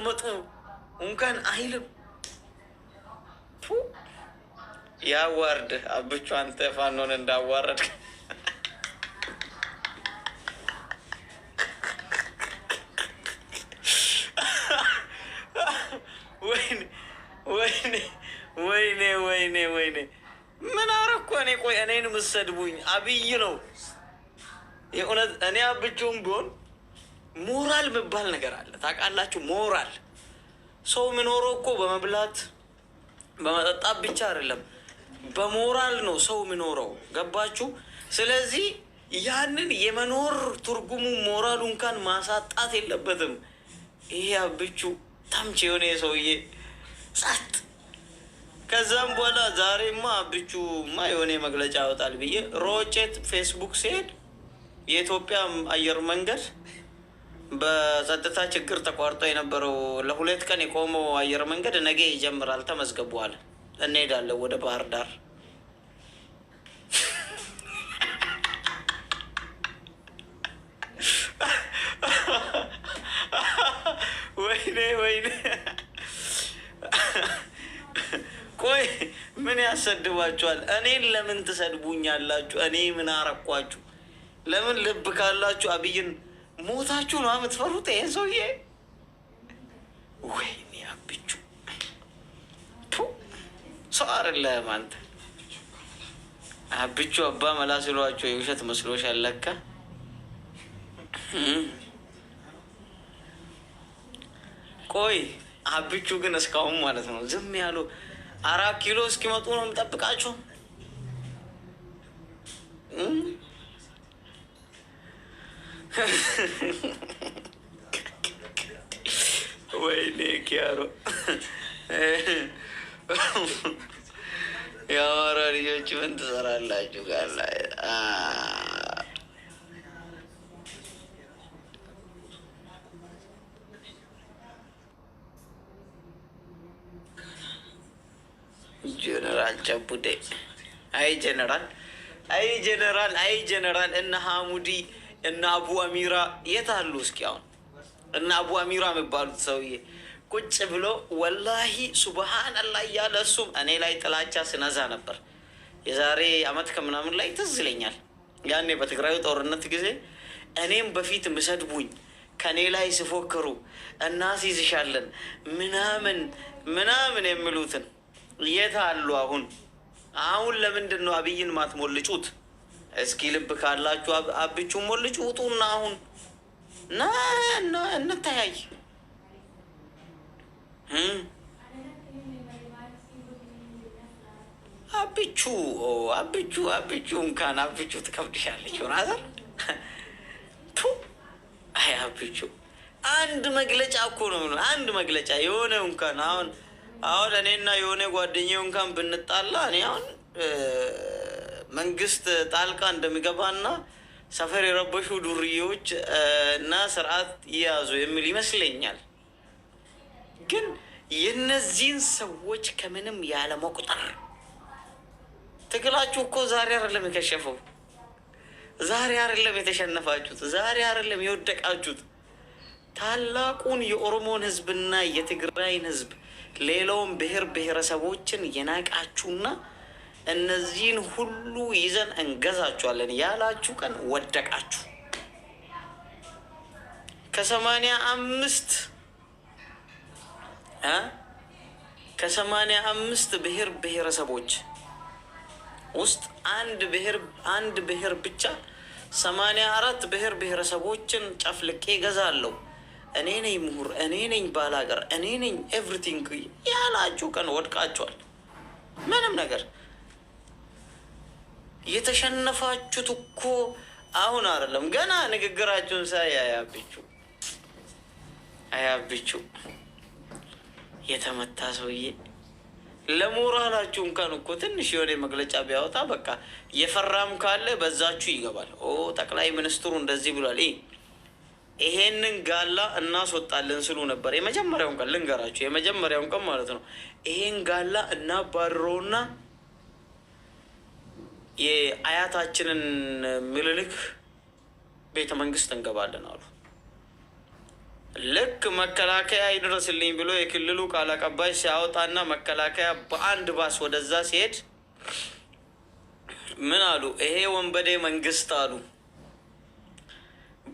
መጡ እንኳን አይልም ያዋርድ አብቹ አንተ ፋኖን እንዳዋረድ ወይኔ ምን አረኩ እኔ? ቆይ እኔን የምትሰድቡኝ አብይ ነው የእውነት? እኔ አብቹም ቢሆን ሞራል የሚባል ነገር አለ ታውቃላችሁ? ሞራል ሰው የሚኖረው እኮ በመብላት በመጠጣት ብቻ አይደለም፣ በሞራል ነው ሰው የሚኖረው። ገባችሁ? ስለዚህ ያንን የመኖር ትርጉሙ ሞራሉ እንኳን ማሳጣት የለበትም። ይሄ አብቹ ታምቼ የሆነ ሰውዬ ጸጥ። ከዛም በኋላ ዛሬማ አብቹማ የሆነ መግለጫ ያወጣል ብዬ ሮጬት ፌስቡክ ሲሄድ የኢትዮጵያ አየር መንገድ በጸጥታ ችግር ተቋርጦ የነበረው ለ2 ቀን የቆመው አየር መንገድ ነገ ይጀምራል፣ ተመዝገቧል፣ እንሄዳለን ወደ ባህር ዳር። ወይኔ ቆይ ምን ያሰድባችኋል? እኔን ለምን ትሰድቡኛላችሁ? እኔ ምን አረኳችሁ? ለምን ልብ ካላችሁ አብይን ሞታችሁ ነው የምትፈሩት? ይሄ ሰውዬ ወይኔ አብቹ ሰው አይደለም አንተ። አብቹ አባ መላ ሲሏቸው የውሸት መስሎሽ ያለካ። ቆይ አብቹ ግን እስካሁን ማለት ነው ዝም ያሉ 4 ኪሎ እስኪመጡ ነው የምጠብቃቸው። ወይኔ ኪያሮ የአማራ ልጆች ምን ትሰራላችሁ? ጋር ጀነራል ጨቡዴ አይ ጀነራል እነ ሐሙዲ እና አቡ አሚራ የት አሉ? እስኪ አሁን እና አቡ አሚራ የሚባሉት ሰውዬ ቁጭ ብሎ ወላሂ ሱብሃንአላህ እያለ እሱም እኔ ላይ ጥላቻ ስነዛ ነበር። የዛሬ አመት ከምናምን ላይ ትዝ ይለኛል። ያኔ በትግራዩ ጦርነት ጊዜ እኔም በፊት ምሰድቡኝ ከኔ ላይ ሲፎክሩ እናስይዝሻለን ምናምን የሚሉትን የት አሉ? አሁን ለምንድን ነው አብይን ማትሞልጩት? እስኪ ልብ ካላችሁ አብቹ ሞልጩ ውጡና አሁን እንተያይ። አብቹ እንኳን አብቹ ትከብድሻለች ሆናዘር አይ አብቹ አንድ መግለጫ እኮ ነው። አንድ መግለጫ የሆነ እንኳን አሁን እኔና የሆነ ጓደኛው እንኳን ብንጣላ እኔ አሁን መንግስት ጣልቃ እንደሚገባና ሰፈር የረበሹ ዱርዬዎች እና ስርዓት ይያዙ የሚል ይመስለኛል። ግን የነዚህን ሰዎች ከምንም ያለ መቁጠር ትግላችሁ እኮ ዛሬ አይደለም የከሸፈው፣ ዛሬ አይደለም የተሸነፋችሁት፣ ዛሬ አይደለም የወደቃችሁት። ታላቁን የኦሮሞን ህዝብና የትግራይን ህዝብ ሌላውን ብሔር ብሔረሰቦችን የናቃችሁና እነዚህን ሁሉ ይዘን እንገዛችኋለን ያላችሁ ቀን ወደቃችሁ። ከ85 ብሔር ብሔረሰቦች ውስጥ አንድ ብሔር ብቻ 84 ብሔር ብሔረሰቦችን ጨፍልቄ ገዛለሁ፣ እኔ ነኝ ምሁር፣ እኔ ነኝ ባላገር፣ እኔ ነኝ ኤቭሪቲንግ ያላችሁ ቀን ወድቃችኋል። ምንም ነገር የተሸነፋችሁት እኮ አሁን አይደለም ገና ንግግራችሁን ሳይ አያብቹ የተመታ ሰውዬ ለሞራላችሁ እንኳን እኮ ትንሽ የሆነ መግለጫ ቢያወጣ በቃ የፈራም ካለ በዛችሁ ይገባል። ጠቅላይ ሚኒስትሩ እንደዚህ ብሏል፣ ይሄንን ጋላ እናስወጣለን ስሉ ነበር። የመጀመሪያውን ቀን ልንገራችሁ፣ የመጀመሪያውን ቀን ማለት ነው። ይሄን ጋላ እናባርረውና የአያታችንን ምኒልክ ቤተ መንግስት እንገባለን አሉ። ልክ መከላከያ ይድረስልኝ ብሎ የክልሉ ቃል አቀባይ ሲያወጣና መከላከያ በአንድ ባስ ወደዛ ሲሄድ ምን አሉ? ይሄ ወንበዴ መንግስት አሉ።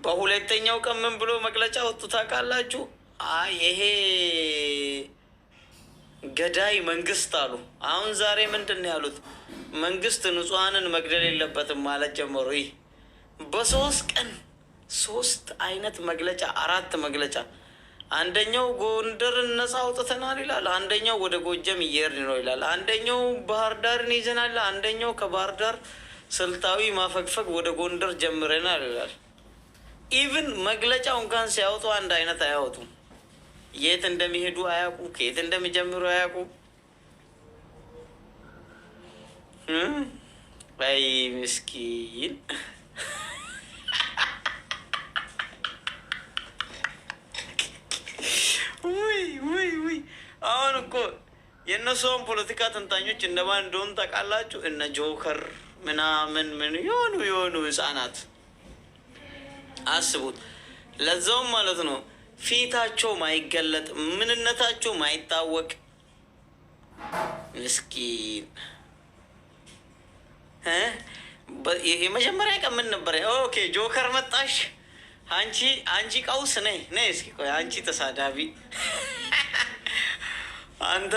በሁለተኛው ቀን ምን ብሎ መግለጫ ወጡ ታውቃላችሁ? አይ ይሄ ገዳይ መንግስት አሉ። አሁን ዛሬ ምንድን ነው ያሉት? መንግስት ንጹሐንን መግደል የለበትም ማለት ጀመሩ። ይህ በሶስት ቀን 3 አይነት መግለጫ 4 መግለጫ። አንደኛው ጎንደርን ነፃ አውጥተናል ይላል። አንደኛው ወደ ጎጀም እየሄድን ነው ይላል። አንደኛው ባህር ዳርን ይዘናል። አንደኛው ከባህር ዳር ስልታዊ ማፈግፈግ ወደ ጎንደር ጀምረናል ይላል። ኢቭን መግለጫው እንኳን ሲያወጡ አንድ አይነት አያወጡም። የት እንደሚሄዱ አያውቁ፣ ከየት እንደሚጀምሩ አያውቁ። አይ ምስኪን ውይ አሁን እኮ የእነሱን ፖለቲካ ተንታኞች እነማን እንደሆኑ ታውቃላችሁ? እነ ጆከር ምናምን ምን የሆኑ ህፃናት አስቡት። ለዛውም ማለት ነው ፊታቸው ማይገለጥ ምንነታቸው ማይታወቅ ምስኪን። የመጀመሪያ ቀን ምን ነበር? ኦኬ ጆከር መጣሽ አንቺ ቀውስ ነይ እስኪ ቆይ አንቺ ተሳዳቢ አንተ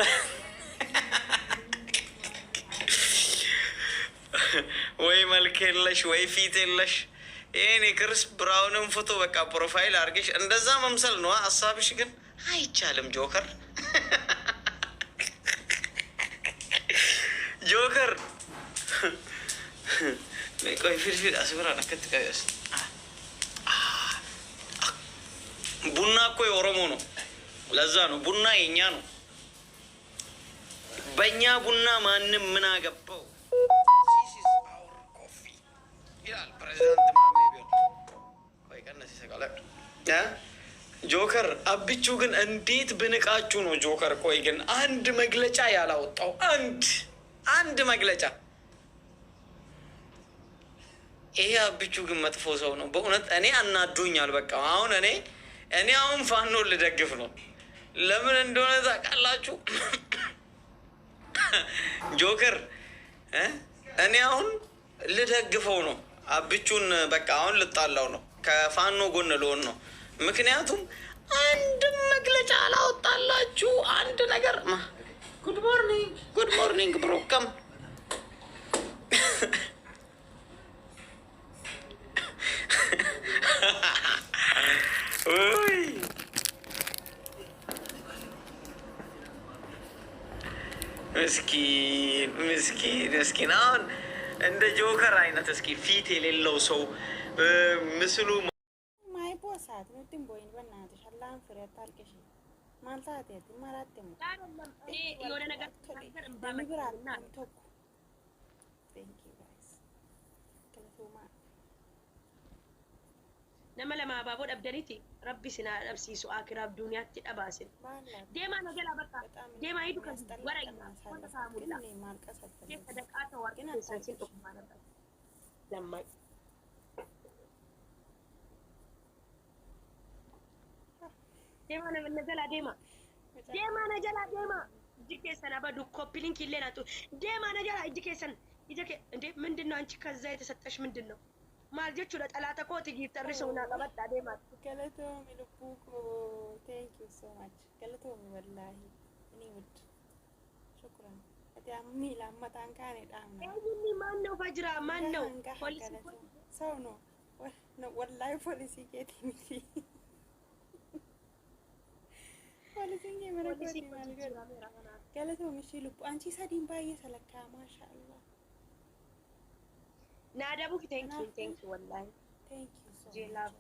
ወይ መልክ የለሽ ወይ ፊት የለሽ። ይህን የክሪስ ብራውንን ፎቶ በቃ ፕሮፋይል አድርገሽ እንደዛ መምሰል ነው ሀሳብሽ። ግን አይቻልም ጆከር ጆከር ቆይ ፊልፊል አስብራ ነከት ቀያስ ቡና እኮ የኦሮሞ ነው። ለዛ ነው ቡና የኛ ነው። በእኛ ቡና ማንም ምን አገባው ይላል ፕሬዚዳንት ጆከር። አብቹ ግን እንዴት ብንቃችሁ ነው ጆከር? ቆይ ግን አንድ መግለጫ ያላወጣው አንድ መግለጫ። ይሄ አብቹ ግን መጥፎ ሰው ነው በእውነት። እኔ አናዶኛል። በቃ አሁን እኔ አሁን ፋኖ ልደግፍ ነው። ለምን እንደሆነ ታውቃላችሁ? ጆከር እኔ አሁን ልደግፈው ነው አብቹን። በቃ አሁን ልጣላው ነው፣ ከፋኖ ጎን ልሆን ነው። ምክንያቱም አንድ መግለጫ አላወጣላችሁ። አንድ ነገር ጉድ ሞርኒንግ ብሮከም ምስኪን አሁን እንደ ጆከር አይነት እስኪ ፊት የሌለው ሰው ምስሉ ማይቦሳት ምንድን ቦይን በእናትሽ አላህን ፍሬ አታልቅሽ። ማልታት ማራት ሞ የሆነ ነገር nama lama baaboo dhabdaniiti rabbi sinaa dhabsiisu akiraaf duuniyaatti dhabaasin deemaa nagalaa bakka deemaa hidu kan wara wanta saamuudha keessa daqaata warqina keessaasin dhukumaa dabbat dammaq deemaa nagalaa deemaa nagalaa deemaa iji keessan abadu koppiliinki illee naatu deemaa nagalaa iji keessan ija ke እንዴ ምንድነው አንቺ ከዛ የተሰጠሽ ምንድነው? ማልጆቹ ለጠላተ ኮት ይተርሽውና ቀበጣ ደማት ገለቶ ሚልቡኩ ቴንክ ዩ ሶ ማች ገለቶ ወላሂ እኔ ውድ ሹክራን አታሚ ለማታን ካኔ ዳም ነው እኔ ማን ነው ፈጅራ ማን ነው ፖሊስ ሰው ነው ወላሂ ፖሊስ ይኬቲሚቲ ፖሊስኝ መረቆቲ ማልገር ገለቶ ምሽ ልቡ አንቺ ሰዲን ባየ ሰለካ ማሻአላህ ናዳቡ thank you wallahi thank you so much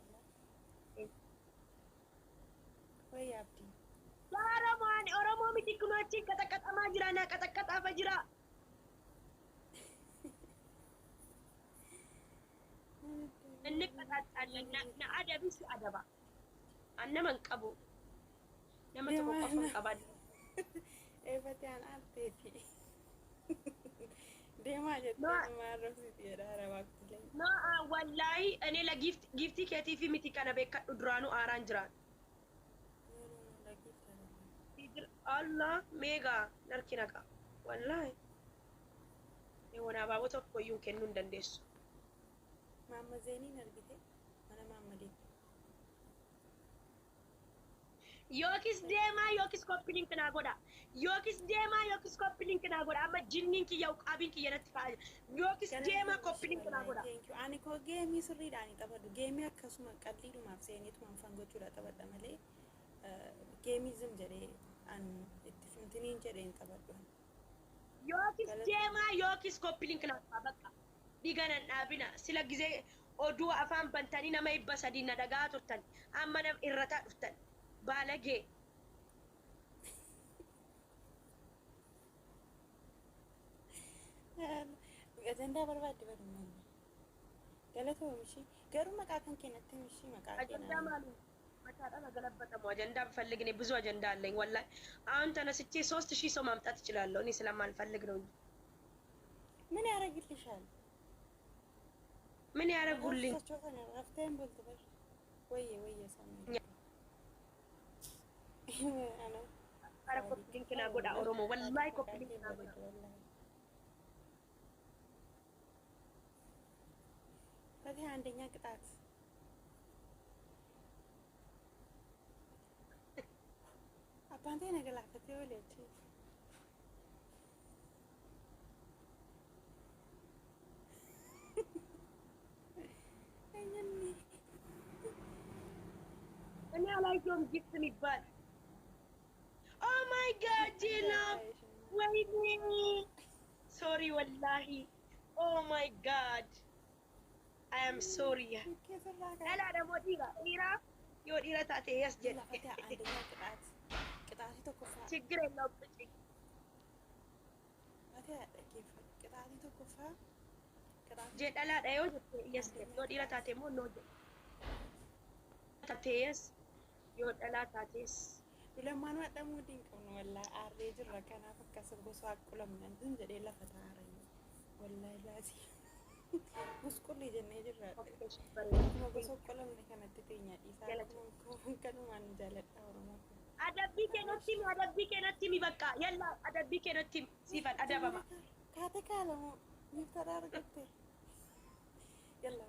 ወይ አብዲ ባራማን ኦሮሞ ሚቲክኖች ከተቀጠማ ጅራና ከተቀጣ ፈጅራ እንቀጣጣለን ናዳቡ አደባ አነመንቀቡ ለመተቆፈን ቀባል ኤቨቲያን አልቴቲ ደማ ጀት ማረፍ ሲያዳራ ወቅት ላይ ወላሂ እኔ ለጊፍቲ ኬቲፊ ሚቲ ከነ በከ ዱራኑ አራን ጅራን Allah mega narkinaka wallahi wona babo tokko yun kennun dandeessu Mamma Zeni nargite mana mamma di yokis deema yokis koppilink naa godha yokis deema yokis koppilink naa godha amma jinnin kiyya qabin kiyya natti fa'a yokis deema koppilink naa godha thank you ani ko geemii sirriidhaan taphadhu geemii akkasuma qalliidhumaaf seeniitumaan fangochuudha taphadha malee geemii zim jedhee an itti fimtiniin jedheen taphadhu yokis deema yokis koppilink naa godha bakka diganan dhaabina sila gizee oduu afaan bantanii nama ibba sadii na dhagaa turtan amma nam irrataa dhuftan balagee ajandaa barbaadde barummaan galatoo mishii garuu maqaa kan kennatti mishii maqaa ajandaa maali mataadhaan galabbatamu ajandaa ፈልግኔ ብዙ አጀንዳ አለኝ ወላሂ አሁን ተነስቼ 3000 ሰው ማምጣት እችላለሁ እኔ ስለማልፈልግ ነው ምን ያረግልሻል ምን ያረጉልኝ ረፍተን ቦልተሽ ወየ ሰማኝ أنا أنا كوبلين كنا قد أورومو والله كوبلين كنا قد هذه عندنا قطعات أبانتي أنا قلعتي وليتي أنا على يوم جبت مقبال Oh my God, J-Love! Waiting! Sorry, wallahi. Oh my God. I am sorry. لا لا أنا موديها. إيرا يود إيرا تاتي يسجد. قطعتي تكفى. شكرا لله بتشي. كيف قطعتي تكفى. جد لا لا يود يسجد. يود إيرا تاتي مو نود. تاتي يس. يود لا تاتي يس. لما أنا أدمو دينكم ولا أريج الركنة فكسر بسوا كل من عندهم جدي لا فتاري ولا لازم بس كل جنة جرا ما بسوا كل من كانت تتيني إذا كانوا ما نزلت أورما أدبي كانت تيمي بكا يلا أدبي كانت تيم سيفان أدب ما كاتك على مفترى ركبتي يلا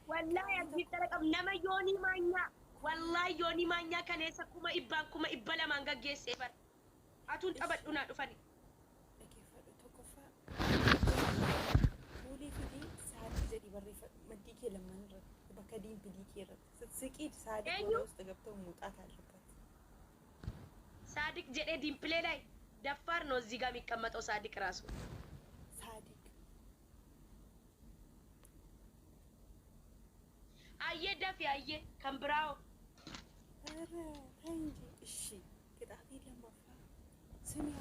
والله أدبي ترى كم نما يوني مانيا والله يوني مانيا كان يسكوما إبلا مانجا جيسيفر أتون أبدونا دفني كيف تكفى ولي فدي ساعات جدي بري مديك لما نر بكدين بديك يرد ستسكيد ساعات ولا استجبتهم متعة الربط صادق جدي دين بلاي دفار نوزيغا ميكمتو صادق راسو صادق أيه دفي أيه كم براو ترى تنجي الشيء كده أخذي لما فا سمع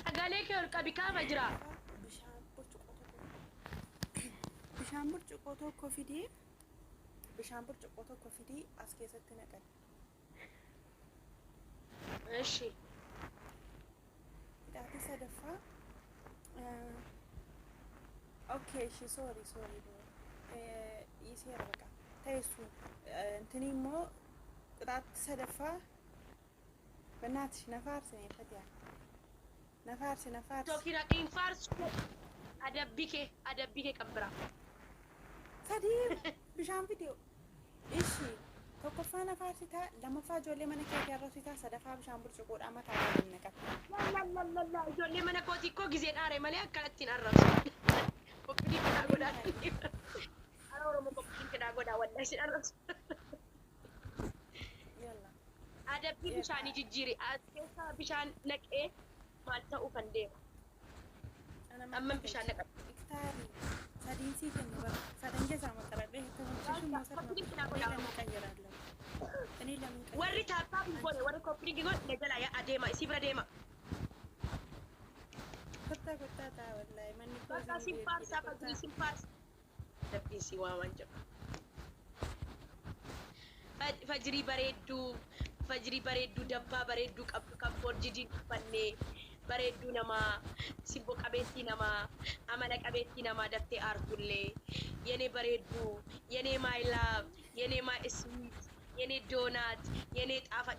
أقالك يركبي كام أجرا بشان برجقوتو كوفيدي بشان برجقوتو كوفيدي أسكيسة تنقل ماشي كده أخذي صدفة أوكي شي سوري يصير بقى تيسو انتني مو قطعت صدفة بناتش نفارسني فتيا نفارسي توكي راكين فارس أدبيك كبرا صديق بشان فيديو إيشي توقفا نفارسي تا لما فاجولي من كيف يرسي تا صدفة بشان برشقود أما تعالى منك لا جولي من كوتي كو جزين آري مالي أكلتين الرسول وكدي كنا قولا أنا ورمو كوكين كنا قولا والله سين الرسول يلا أدبي بشاني جيجيري أتكيسا بشان لك إيه مالتا وفنديم أما بشان لك إكتاري سادين سيكن بقى سادين جزا مقرد بيه تمشيشو مصر أني لم warri taapaa boone warri koppiliingi godhe negala yaa adeema isii bira deema كتا تا والله مني bakka simfaarsaa fajrii simfaarsa dabbiin si waaman jedhu fajrii bareedduu dabbaa bareedduu qabdu kan forjijiin uffannee bareedduu namaa simbo qabeettii namaa amala qabeettii namaa daftee aartullee yenee bareedduu yenee my love yenee my sweet የኔ ዶናት የኔ ጣፋጭ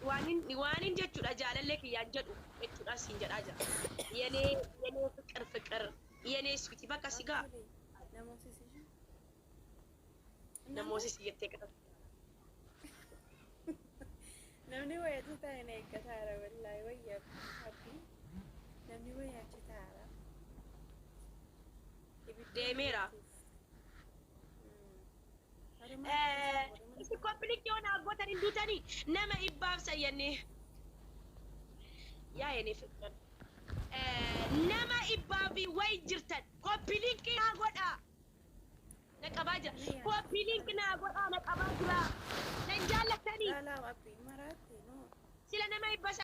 ዋኒን ጀቹዳ ጃለለ ክያን ጀዱ ጀቹዳ ሲንጀዳ ጀ የኔ ፍቅር የኔ ስዊቲ በቃ ሲጋ ነሞሲስ እየተከተ namni wayatu ta'e na eeggataara wallaahi wayyaa abbii namni wayyaa taara deemeera isi koppilitti yoon abbootan hin duutanii nama ibbaaf sayyannee yaa ene fiqan nama ibbaafi way jirtan koppilitti naa godhaa naqabaa jira koppilitti naa godhaa naqabaa jira nan jaallatanii laalaa abbii maraatti no sila nama ibbasa